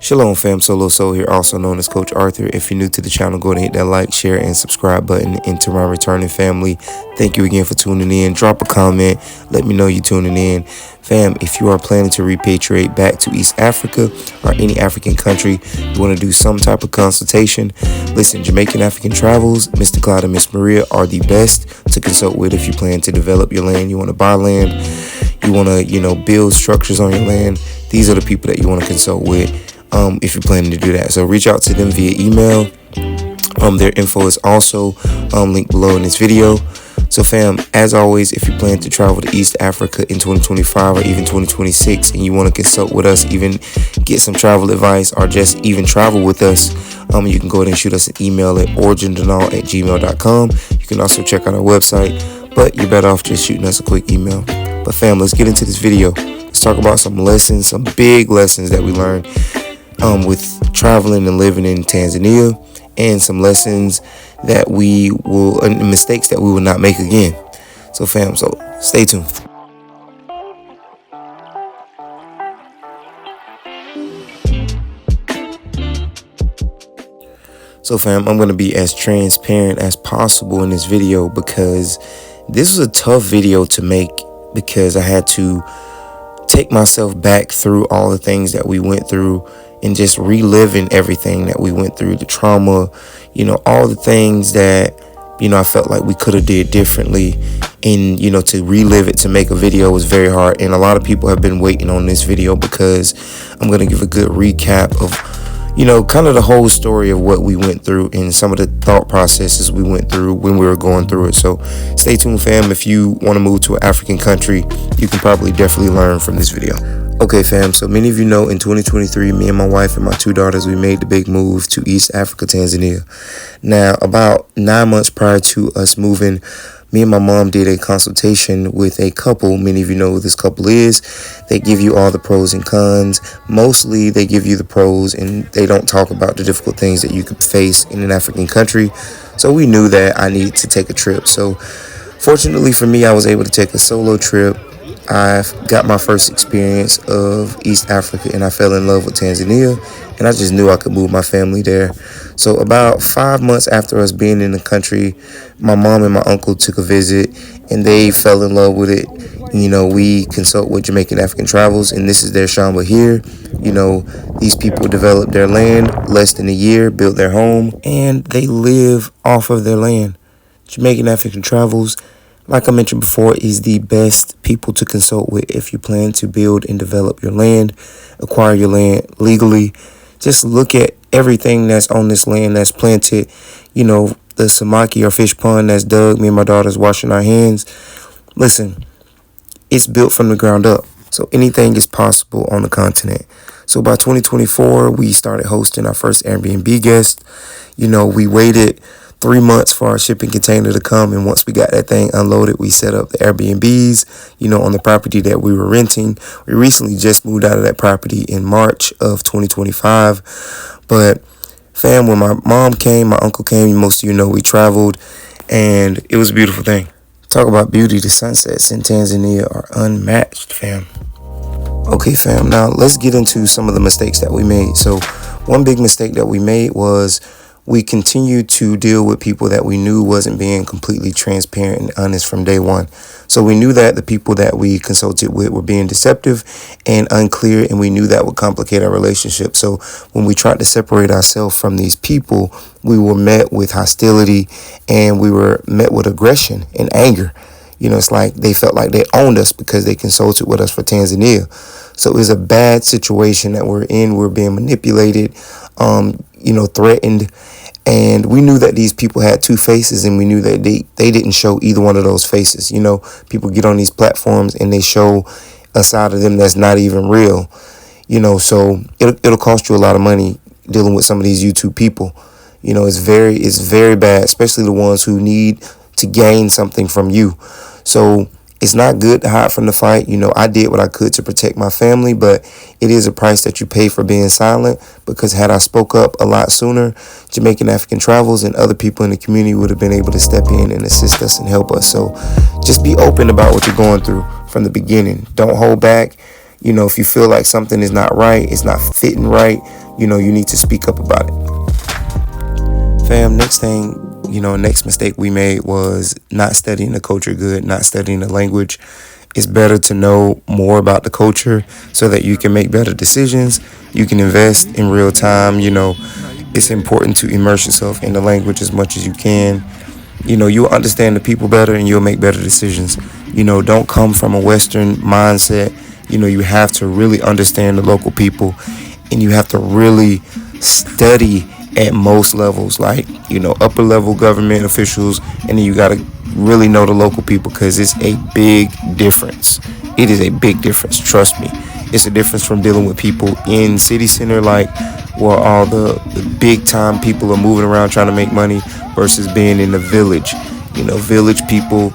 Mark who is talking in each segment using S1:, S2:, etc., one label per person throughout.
S1: Shalom Fam, Solo Soul here, also known as Coach Arthur. If you're new to the channel, go ahead and hit that like, share, and subscribe button. And to my returning family, thank you again for tuning in. Drop a comment, let me know you're tuning in. Fam, if you are planning to repatriate back to East Africa or any African country, you want to do some type of consultation, listen, Jamaican African Travels, Mr. Clyde and Miss Maria are the best to consult with if you plan to develop your land, you want to buy land, you want to, build structures on your land. These are the people that you want to consult with if you're planning to do that. So reach out to them via email. Their info is also linked below in this video. So fam, as always, if you plan to travel to East Africa in 2025 or even 2026 and you want to consult with us, even get some travel advice or just even travel with us, you can go ahead and shoot us an email at origindenal@gmail.com. You can also check out our website, but you're better off just shooting us a quick email. But fam, let's get into this video. Let's talk about some lessons, some big lessons that we learned with traveling and living in Tanzania, and some lessons that mistakes that we will not make again. So fam, stay tuned. So fam, I'm going to be as transparent as possible in this video because this was a tough video to make because I had to take myself back through all the things that we went through and just reliving everything that we went through, the trauma, all the things that, I felt like we could have did differently. And, to relive it, to make a video was very hard. And a lot of people have been waiting on this video because I'm going to give a good recap of, kind of the whole story of what we went through and some of the thought processes we went through when we were going through it. So stay tuned, fam. If you want to move to an African country, you can probably definitely learn from this video. Okay, fam, so many of you know in 2023, me and my wife and my two daughters, we made the big move to East Africa, Tanzania. Now, about 9 months prior to us moving, me and my mom did a consultation with a couple. Many of you know who this couple is. They give you all the pros and cons. Mostly, they give you the pros, and they don't talk about the difficult things that you could face in an African country. So we knew that I needed to take a trip. So fortunately for me, I was able to take a solo trip. I got my first experience of East Africa and I fell in love with Tanzania, and I just knew I could move my family there. So about 5 months after us being in the country, my mom and my uncle took a visit and they fell in love with it. We consult with Jamaican African Travels, and this is their shamba here. These people developed their land less than a year, built their home, and they live off of their land. Jamaican African Travels, like I mentioned before, is the best people to consult with if you plan to build and develop your land, acquire your land legally. Just look at everything that's on this land that's planted. The samaki or fish pond that's dug, me and my daughter's washing our hands. Listen, it's built from the ground up. So anything is possible on the continent. So by 2024, we started hosting our first Airbnb guest. We waited 3 months for our shipping container to come, and once we got that thing unloaded, we set up the Airbnbs, on the property that we were renting. We recently just moved out of that property in March of 2025. But fam, when my mom came, my uncle came, most of you know we traveled, and it was a beautiful thing. Talk about beauty, the sunsets in Tanzania are unmatched, fam. Okay, fam, now let's get into some of the mistakes that we made. So one big mistake that we made was we continued to deal with people that we knew wasn't being completely transparent and honest from day one. So we knew that the people that we consulted with were being deceptive and unclear, and we knew that would complicate our relationship. So when we tried to separate ourselves from these people, we were met with hostility and we were met with aggression and anger. It's like they felt like they owned us because they consulted with us for Tanzania. So it was a bad situation that we're in. We're being manipulated, threatened. And we knew that these people had two faces, and we knew that they didn't show either one of those faces. People get on these platforms and they show a side of them that's not even real. So it'll cost you a lot of money dealing with some of these YouTube people. It's very bad, especially the ones who need to gain something from you. So it's not good to hide from the fight. I did what I could to protect my family, but it is a price that you pay for being silent, because had I spoke up a lot sooner, Jamaican African Travels and other people in the community would have been able to step in and assist us and help us. So just be open about what you're going through from the beginning. Don't hold back. If you feel like something is not right, it's not fitting right, you need to speak up about it. Fam, next mistake we made was not studying the culture good, not studying the language. It's better to know more about the culture so that you can make better decisions. You can invest in real time. It's important to immerse yourself in the language as much as you can. You'll understand the people better and you'll make better decisions. Don't come from a Western mindset. You have to really understand the local people, and you have to really study at most levels, like, upper level government officials, and then you got to really know the local people, because it's a big difference. It is a big difference, trust me. It's a difference from dealing with people in city center, like where all the big time people are moving around trying to make money, versus being in the village. Village people,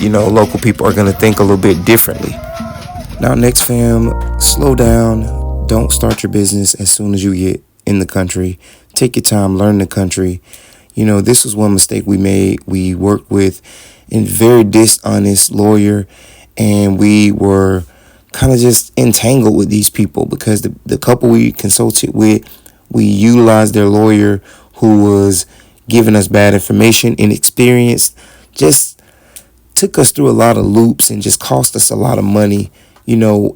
S1: local people are going to think a little bit differently. Now, next, fam, slow down. Don't start your business as soon as you get in the country. Take your time, learn the country. This was one mistake we made. We worked with a very dishonest lawyer, and we were kind of just entangled with these people because the couple we consulted with, we utilized their lawyer, who was giving us bad information, inexperienced, just took us through a lot of loops and just cost us a lot of money.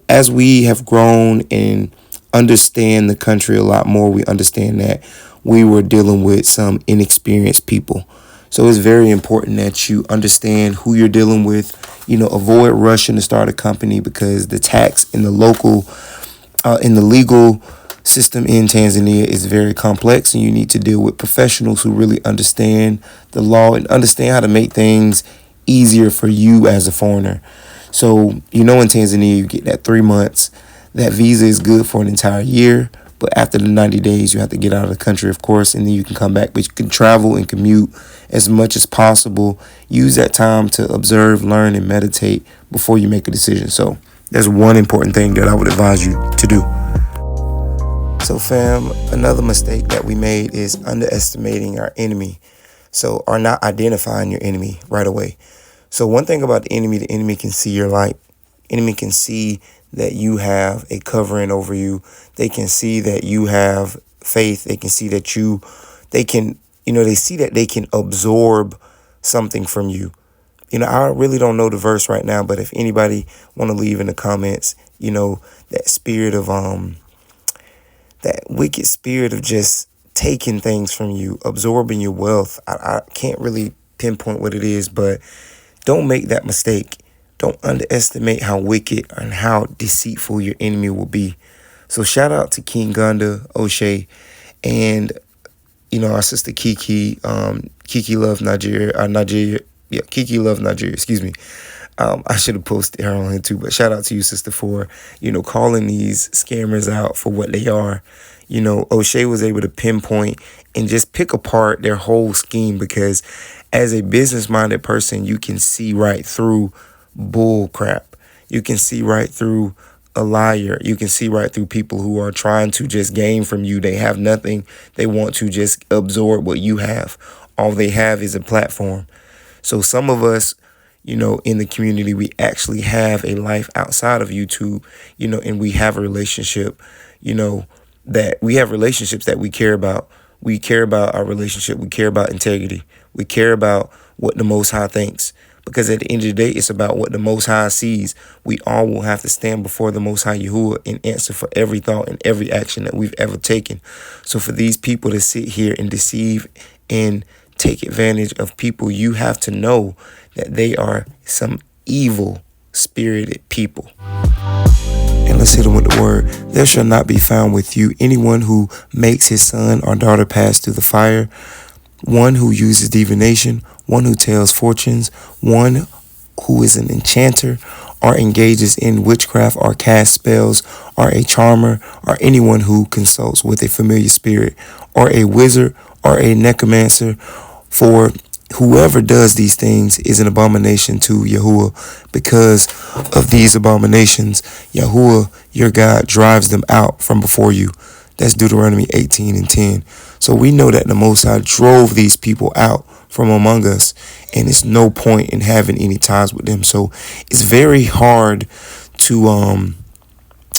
S1: As we have grown and understand the country a lot more, we understand that we were dealing with some inexperienced people. So it's very important that you understand who you're dealing with. Avoid rushing to start a company, because the tax in the legal system in Tanzania is very complex, and you need to deal with professionals who really understand the law and understand how to make things easier for you as a foreigner. So, in Tanzania, you get that 3 months. That visa is good for an entire year. But after the 90 days, you have to get out of the country, of course, and then you can come back. But you can travel and commute as much as possible. Use that time to observe, learn, and meditate before you make a decision. So that's one important thing that I would advise you to do. So, fam, another mistake that we made is underestimating our enemy. So, or not identifying your enemy right away. So one thing about the enemy can see your light. Enemy can see that you have a covering over you. They can see that you have faith. They can see that they see that they can absorb something from you. I really don't know the verse right now, but if anybody want to leave in the comments, that spirit of, that wicked spirit of just taking things from you, absorbing your wealth. I can't really pinpoint what it is, but don't make that mistake. Don't underestimate how wicked and how deceitful your enemy will be. So shout out to King Gunda, O'Shea, and, our sister Kiki. Kiki Love Nigeria. Yeah, Kiki Love Nigeria, excuse me. I should have posted her on here too, but shout out to you, sister, for, calling these scammers out for what they are. O'Shea was able to pinpoint and just pick apart their whole scheme, because as a business-minded person, you can see right through bull crap. You can see right through a liar. You can see right through people who are trying to just gain from you. They have nothing. They want to just absorb what you have. All they have is a platform. So some of us, in the community, we actually have a life outside of YouTube, and we have a relationship, that we have relationships that we care about. We care about our relationship. We care about integrity. We care about what the Most High thinks. Because at the end of the day, it's about what the Most High sees. We all will have to stand before the Most High Yahuwah and answer for every thought and every action that we've ever taken. So for these people to sit here and deceive and take advantage of people, you have to know that they are some evil-spirited people. And let's hit them with the word. There shall not be found with you anyone who makes his son or daughter pass through the fire, one who uses divination, one who tells fortunes, one who is an enchanter, or engages in witchcraft, or casts spells, or a charmer, or anyone who consults with a familiar spirit, or a wizard, or a necromancer. For whoever does these things is an abomination to Yahuwah. Because of these abominations, Yahuwah, your God, drives them out from before you. That's Deuteronomy 18:10. So we know that the Most High drove these people out from among us, and it's no point in having any ties with them. So it's very hard to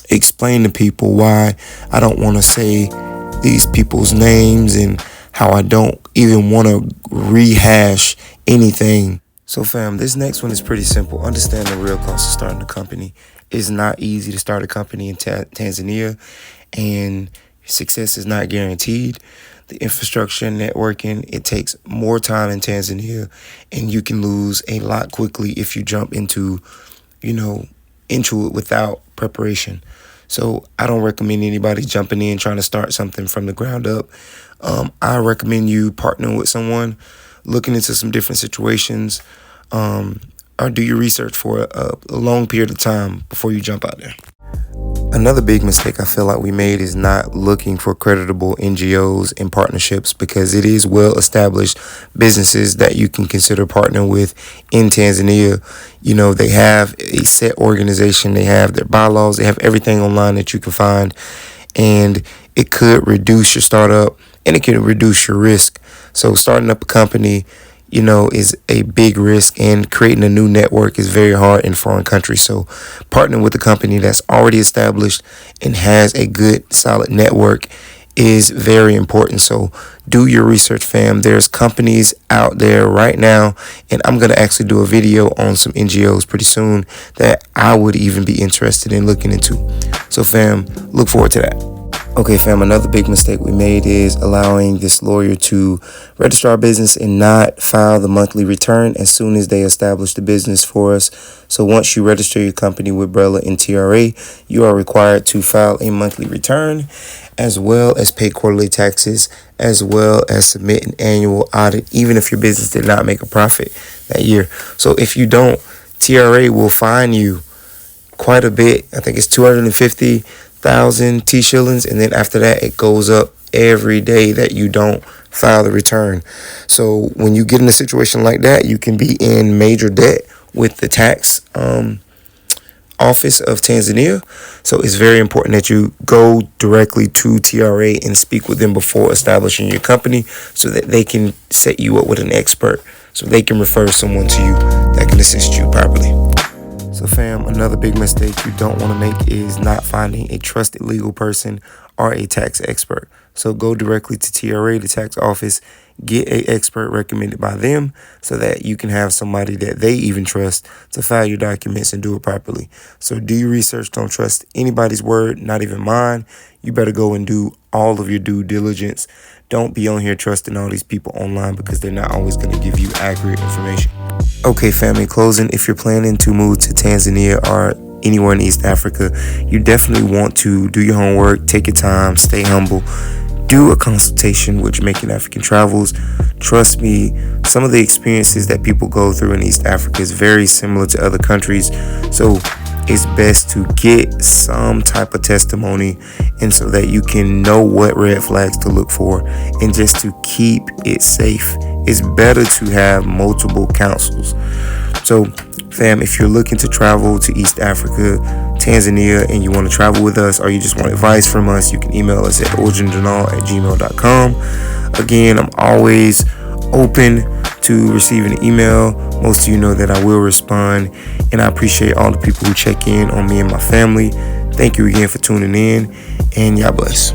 S1: explain to people why I don't want to say these people's names and how I don't even want to rehash anything. So fam, this next one is pretty simple. Understand the real cost of starting a company. It's not easy to start a company in Tanzania, and success is not guaranteed. The infrastructure and networking, it takes more time in Tanzania, and you can lose a lot quickly if you jump into it without preparation. So I don't recommend anybody jumping in trying to start something from the ground up. I recommend you partnering with someone, looking into some different situations, or do your research for a long period of time before you jump out there. Another big mistake I feel like we made is not looking for creditable NGOs and partnerships, because it is well-established businesses that you can consider partnering with in Tanzania. They have a set organization, they have their bylaws, they have everything online that you can find, and it could reduce your startup and it can reduce your risk. So starting up a company, is a big risk, and creating a new network is very hard in foreign countries. So partnering with a company that's already established and has a good, solid network is very important. So do your research, fam. There's companies out there right now, and I'm going to actually do a video on some NGOs pretty soon that I would even be interested in looking into. So fam, look forward to that. Okay, fam, another big mistake we made is allowing this lawyer to register our business and not file the monthly return as soon as they establish the business for us. So once you register your company with Brella and TRA, you are required to file a monthly return, as well as pay quarterly taxes, as well as submit an annual audit, even if your business did not make a profit that year. So if you don't, TRA will fine you quite a bit. I think it's 250,000 T shillings, and then after that it goes up every day that you don't file the return. So when you get in a situation like that, you can be in major debt with the tax office of Tanzania. So it's very important that you go directly to TRA and speak with them before establishing your company, so that they can set you up with an expert, so they can refer someone to you that can assist you properly. So fam, another big mistake you don't want to make is not finding a trusted legal person or a tax expert. So go directly to TRA, the tax office, get an expert recommended by them, so that you can have somebody that they even trust to file your documents and do it properly. So do your research. Don't trust anybody's word, not even mine. You better go and do all of your due diligence. Don't be on here trusting all these people online, because they're not always going to give you accurate information. Okay, family, closing. If you're planning to move to Tanzania or anywhere in East Africa, you definitely want to do your homework, take your time, stay humble, do a consultation with Making African Travels. Trust me, some of the experiences that people go through in East Africa is very similar to other countries. So it's best to get some type of testimony, and so that you can know what red flags to look for, and just to keep it safe. It's better to have multiple counsels. So fam, if you're looking to travel to East Africa, Tanzania, and you want to travel with us, or you just want advice from us, you can email us at origindrenal@gmail.com. Again, I'm always open to receiving an email. Most of you know that I will respond, and I appreciate all the people who check in on me and my family. Thank you again for tuning in, and y'all bless.